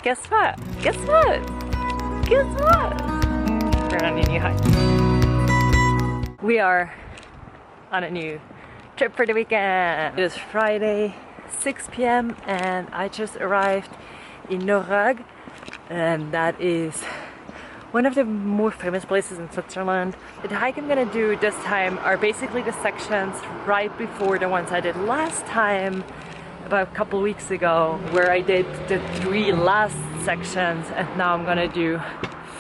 Guess what? Guess what? Guess what? We're on a new hike. We are on a new trip for the weekend. It is Friday, 6 p.m. and I just arrived in Nurag, and that is one of the more famous places in Switzerland. The hike I'm gonna do this time are basically the sections right before the ones I did last time, about a couple weeks ago, where I did the 3 last sections, and now I'm gonna do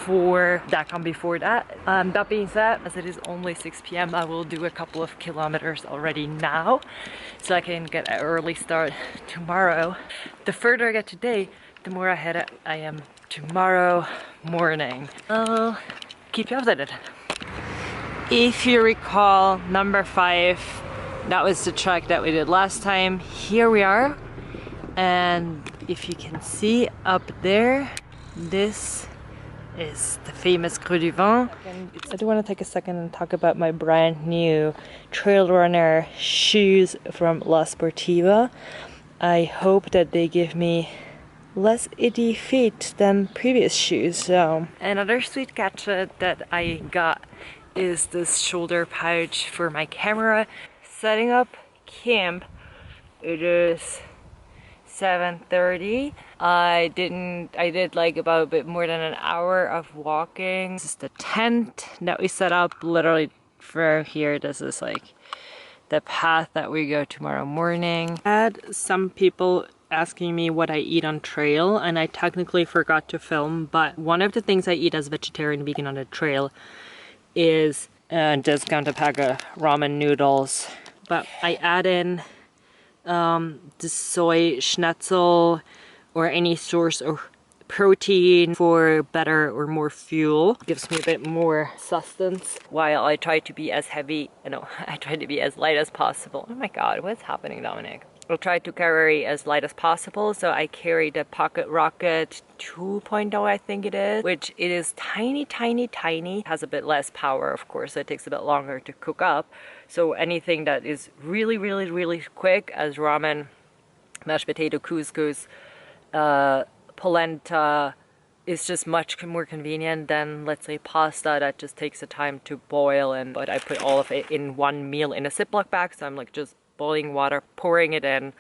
4 that come before that. That being said, as it is only 6 p.m, I will do a couple of kilometers already now, so I can get an early start tomorrow. The further I get today, the more ahead I am tomorrow morning. I'll keep you updated. If you recall, number 5, that was the track that we did last time. Here we are, and if you can see up there, this is the famous Creux du Vent. I do want to take a second and talk about my brand new trail runner shoes from La Sportiva. I hope that they give me less itty feet than previous shoes. So another sweet gadget that I got is this shoulder pouch for my camera. Setting up camp, it is 7:30. I did like about a bit more than an hour of walking. This is the tent that we set up literally from here. This is like the path that we go tomorrow morning. I had some people asking me what I eat on trail, and I technically forgot to film, but one of the things I eat as vegetarian vegan on the trail is a discounted pack of ramen noodles, but I add in the soy schnitzel or any source of protein for better or more fuel. Gives me a bit more sustenance while I try to be as heavy, I try to be as light as possible. Oh my god, what's happening, Dominic? I'll try to carry as light as possible, so I carry the Pocket Rocket 2.0, I think it is, which it is tiny, tiny, tiny. It has a bit less power, of course, so it takes a bit longer to cook up. So anything that is really, really, really quick, as ramen, mashed potato, couscous, polenta, is just much more convenient than, let's say, pasta that just takes the time to boil. But I put all of it in one meal in a Ziploc bag, so I'm like just boiling water, pouring it in,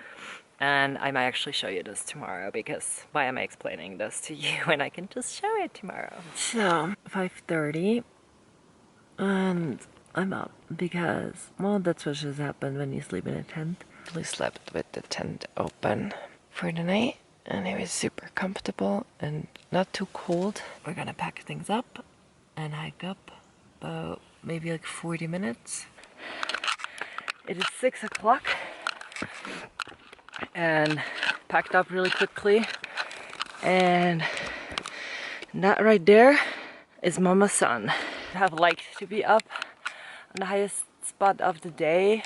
and I might actually show you this tomorrow, because why am I explaining this to you when I can just show it tomorrow? So 5:30 and I'm up because, well, that's what just happened when you sleep in a tent. We slept with the tent open for the night, and it was super comfortable and not too cold. We're gonna pack things up and hike up about maybe like 40 minutes. It is 6 o'clock and packed up really quickly, and that right there is Mama's son. I have liked to be up on the highest spot of the day,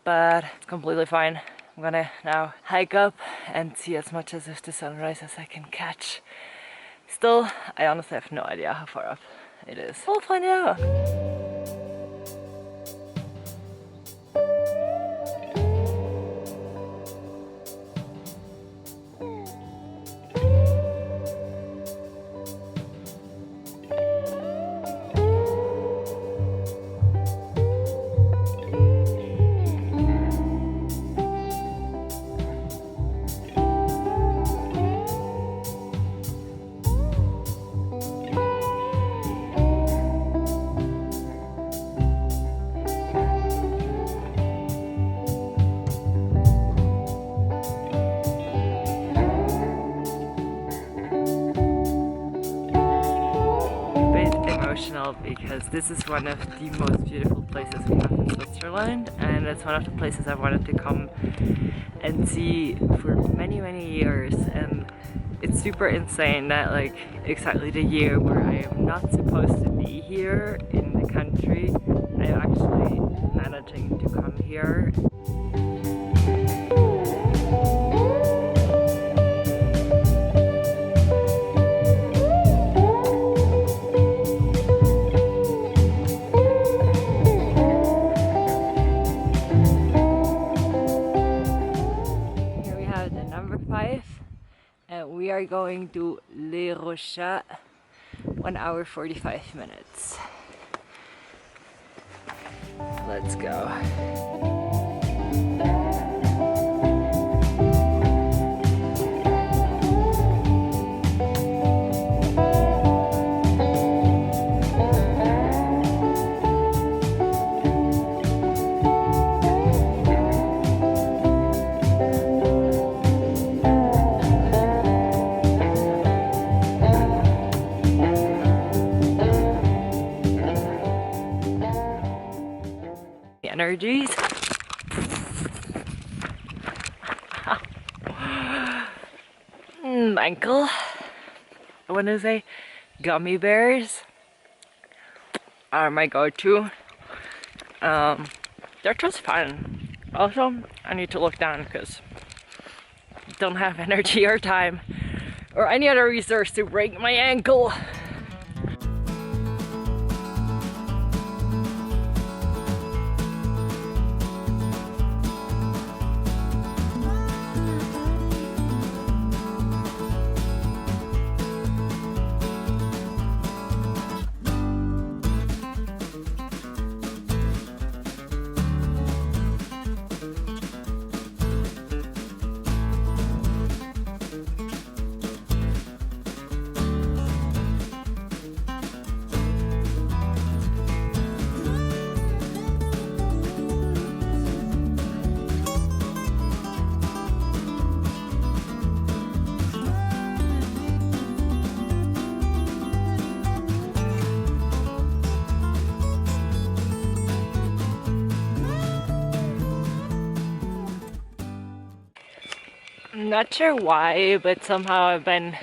but it's completely fine. I'm gonna now hike up and see as much as of the sunrise as I can catch. Still, I honestly have no idea how far up it is. We'll find out. Because this is one of the most beautiful places we have in Switzerland, and it's one of the places I wanted to come and see for many, many years. And it's super insane that like exactly the year where I am not supposed to be here in the country, I am actually managing to come here. are going to Les Rochers, 1 hour 45 minutes. Let's go. Energies. Ankle. I want to say gummy bears are my go-to. They're just fun. Also, I need to look down because I don't have energy or time or any other resource to break my ankle. I'm not sure why, but somehow I've been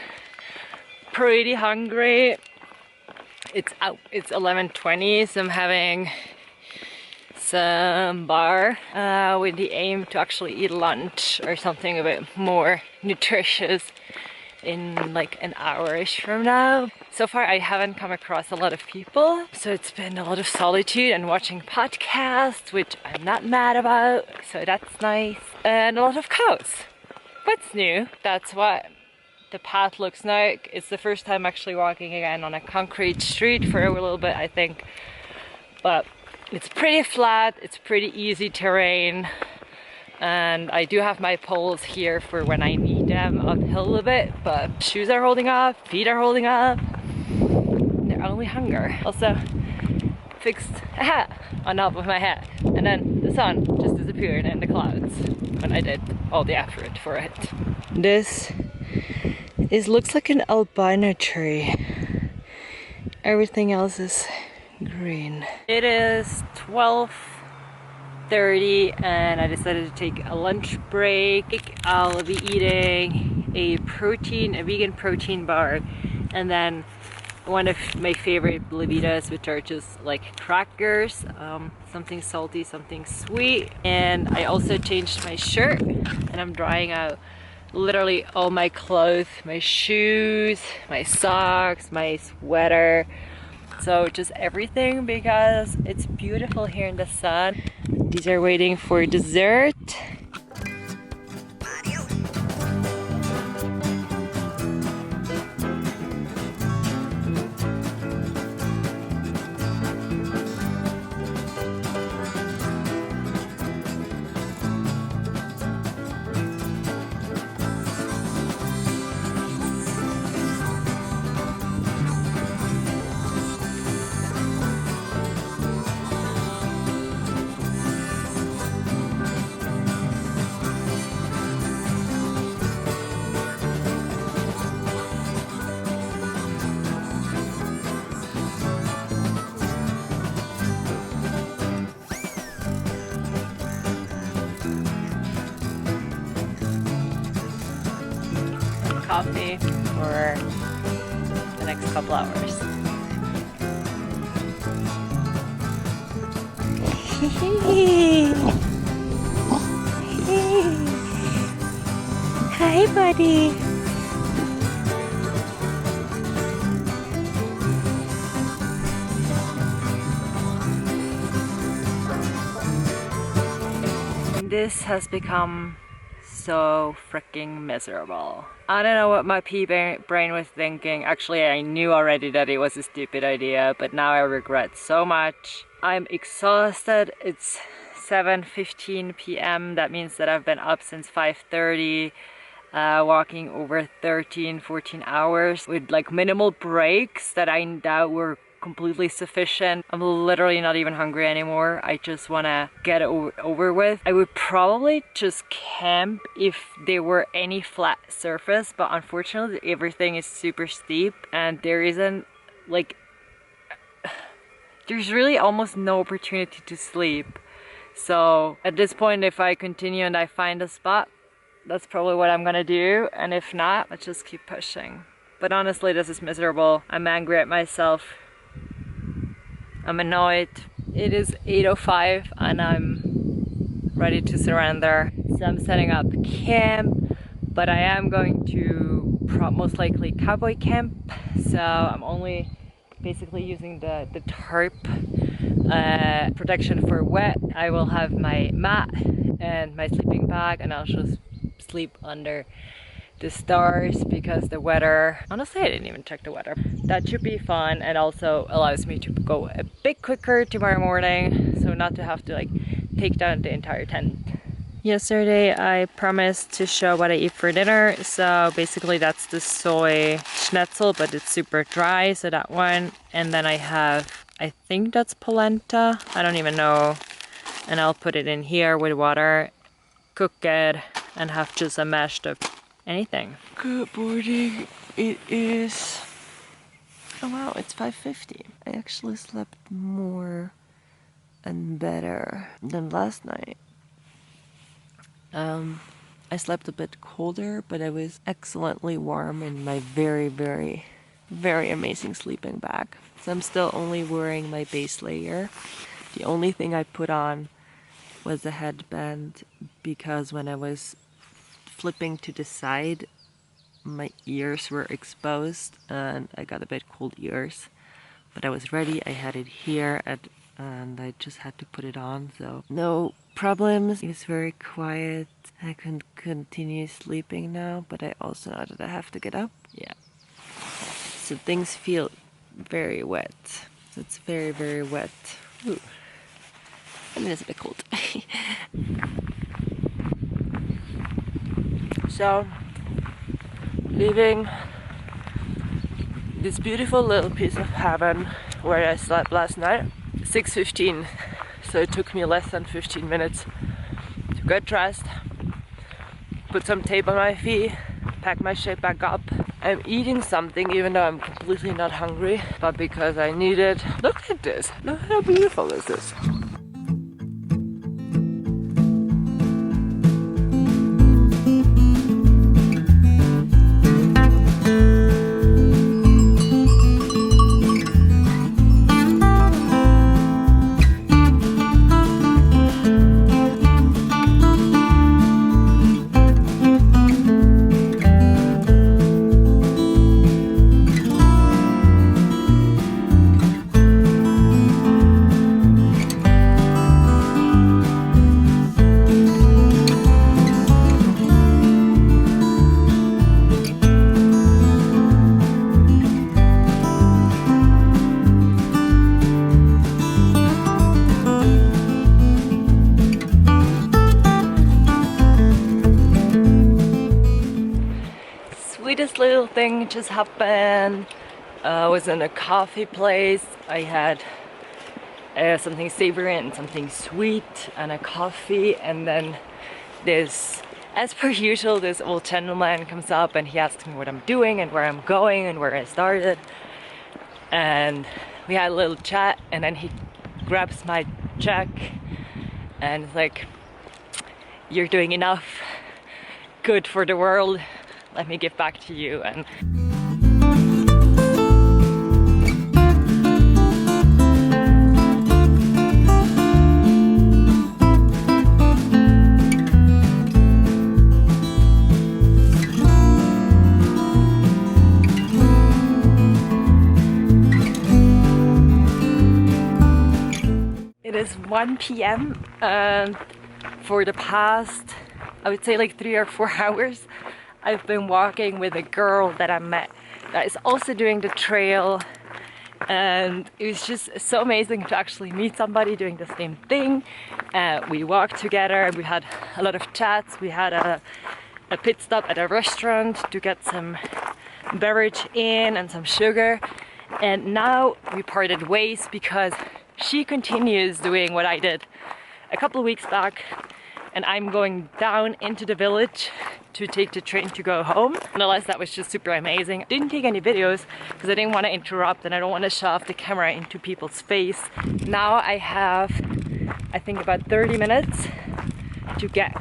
pretty hungry. It's 11:20, so I'm having some bar with the aim to actually eat lunch or something a bit more nutritious in like an hour-ish from now. So far I haven't come across a lot of people, so it's been a lot of solitude and watching podcasts, which I'm not mad about, so that's nice. And a lot of cows. What's new? That's what the path looks like. It's the first time actually walking again on a concrete street for a little bit, I think. But it's pretty flat, it's pretty easy terrain. And I do have my poles here for when I need them uphill a bit, but shoes are holding up, feet are holding up. They're only hunger. Also, fixed a hat on top of my head. And then the sun just disappeared in the clouds when I did all the effort for it. This looks like an albino tree. Everything else is green. It is 12:30 and I decided to take a lunch break. I'll be eating a vegan protein bar, and then one of my favorite Levitas, which are just like crackers, something salty, something sweet. And I also changed my shirt and I'm drying out literally all my clothes, my shoes, my socks, my sweater, so just everything, because it's beautiful here in the sun. These are waiting for dessert. Coffee for the next couple hours. Hi, buddy. This has become so freaking miserable. I don't know what my pea brain was thinking. Actually, I knew already that it was a stupid idea, but now I regret so much. I'm exhausted. It's 7:15 p.m. That means that I've been up since 5:30, walking over 13-14 hours with like minimal breaks that I doubt were completely sufficient. I'm literally not even hungry anymore. I just want to get it over with. I would probably just camp if there were any flat surface, but unfortunately everything is super steep and there isn't like, there's really almost no opportunity to sleep. So at this point, if I continue and I find a spot, that's probably what I'm gonna do, and if not, let's just keep pushing. But honestly, this is miserable. I'm angry at myself. I'm annoyed. It is 8:05 and I'm ready to surrender. So I'm setting up camp, but I am going to most likely cowboy camp. So I'm only basically using the tarp protection for wet. I will have my mat and my sleeping bag, and I'll just sleep under the stars because the weather, honestly I didn't even check the weather. That should be fun, and also allows me to go a bit quicker tomorrow morning, so not to have to like take down the entire tent. Yesterday I promised to show what I eat for dinner, so basically that's the soy schnitzel, but it's super dry, so that one. And then I have, I think that's polenta, I don't even know, and I'll put it in here with water, cook it, and have just a mashed up anything. Good morning. It is, oh wow, it's 5:50. I actually slept more and better than last night. I slept a bit colder, but I was excellently warm in my very, very, very amazing sleeping bag. So I'm still only wearing my base layer. The only thing I put on was a headband because when I was flipping to the side, my ears were exposed and I got a bit cold ears. But I was ready, I had it here and I just had to put it on, so no problems. It was very quiet. I can continue sleeping now, but I also know that I have to get up. Yeah. So things feel very wet. So it's very, very wet. Ooh. I mean, it's a bit cold. So, leaving this beautiful little piece of heaven where I slept last night, 6:15. So it took me less than 15 minutes to get dressed, put some tape on my feet, pack my shit back up. I'm eating something even though I'm completely not hungry, but because I need it. Look at this, look how beautiful this is. Sweetest little thing just happened. I was in a coffee place. I had something savory and something sweet and a coffee, and then this, as per usual, this old gentleman comes up and he asks me what I'm doing and where I'm going and where I started, and we had a little chat, and then he grabs my check and is like, "You're doing enough good for the world, let me give back to you." And it is 1 p.m. and for the past I would say like 3 or 4 hours, I've been walking with a girl that I met that is also doing the trail, and it was just so amazing to actually meet somebody doing the same thing. We walked together, we had a lot of chats, we had a pit stop at a restaurant to get some beverage in and some sugar, and now we parted ways because she continues doing what I did a couple of weeks back, and I'm going down into the village to take the train to go home. Nonetheless, that was just super amazing. I didn't take any videos because I didn't want to interrupt and I don't want to shove the camera into people's face. Now I have, I think, about 30 minutes to get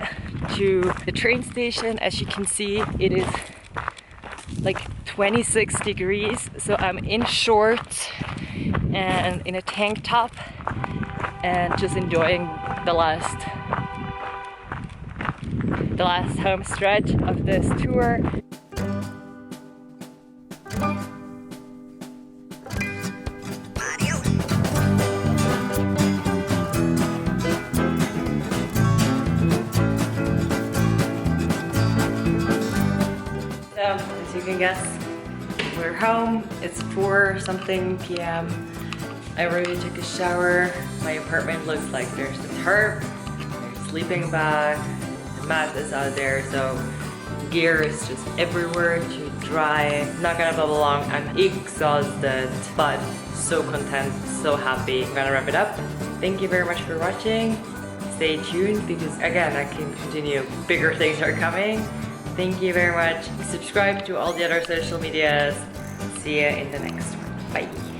to the train station. As you can see, it is like 26 degrees, so I'm in shorts and in a tank top and just enjoying the last home stretch of this tour. So, as you can guess, we're home. It's 4 something p.m. I already took a shower. My apartment looks like there's a tarp, there's a sleeping bag, the mat is out there, so gear is just everywhere to dry. Not gonna bubble long, I'm exhausted, but so content, so happy. I'm gonna wrap it up. Thank you very much for watching. Stay tuned because again, I can continue. Bigger things are coming. Thank you very much. Subscribe to all the other social medias. See you in the next one. Bye.